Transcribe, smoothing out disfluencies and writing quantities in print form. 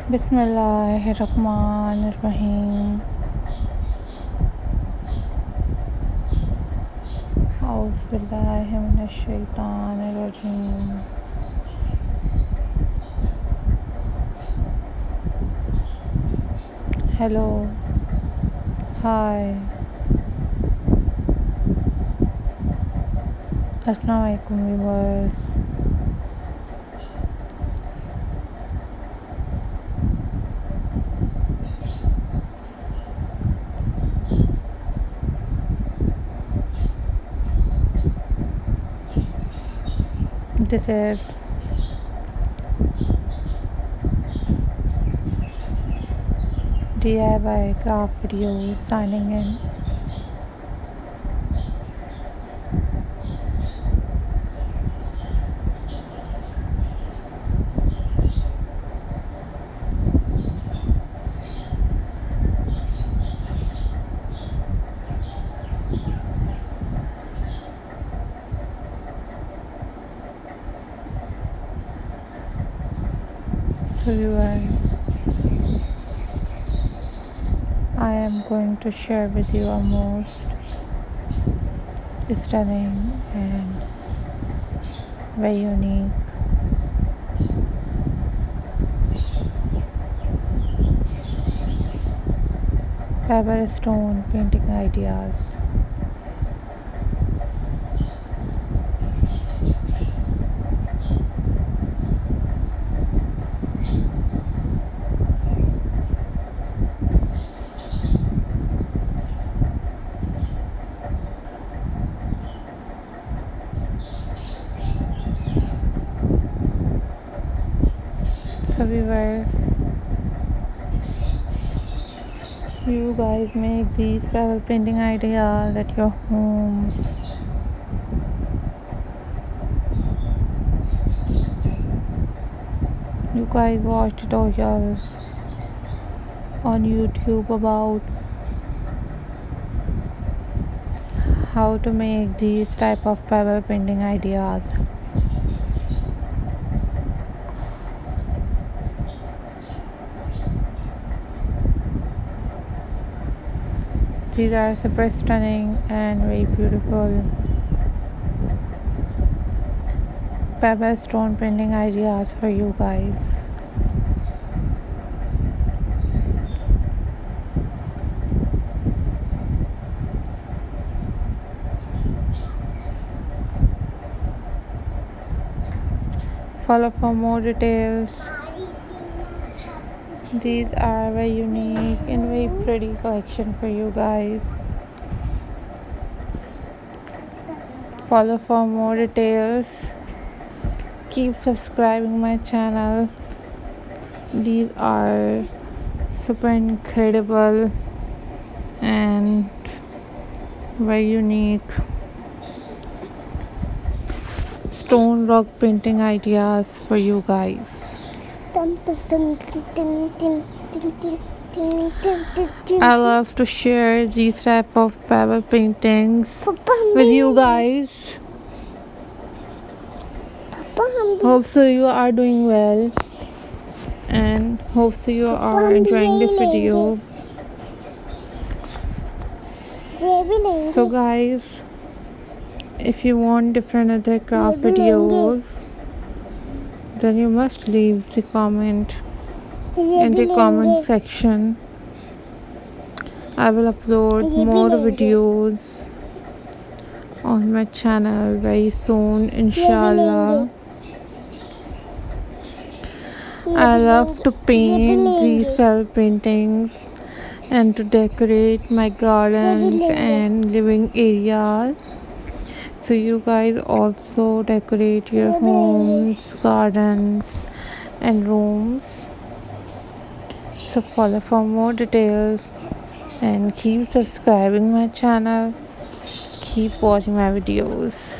Bismillahirrahmanirrahim. Auzubillahi minash-shaytanir-rajim. Hello. Hi. Assalamualaikum viewers. This is DIY craft videos signing in. So viewers, I am going to share with you a most stunning and very unique pebble stone painting ideas. So viewers, you guys make these pebble painting ideas at your home. You guys watch tutorials on YouTube about how to make these type of pebble painting ideas. These are super stunning and very beautiful pebble stone painting ideas for you guys. Follow for more details. These are very unique and very pretty collection for you guys. Follow for more details. Keep subscribing my channel. These are super incredible and very unique stone rock painting ideas for you guys. I love to share these type of pebble paintings with you guys. Hope so you are doing well and hope so you are enjoying this video. So guys, if you want different other craft videos, then you must leave the comment in the comment section. I will upload more videos on my channel very soon, inshallah. I love to paint these pebble paintings and to decorate my gardens and living areas. So you guys also decorate your homes, gardens and rooms. So follow for more details and keep subscribing my channel. Keep watching my videos.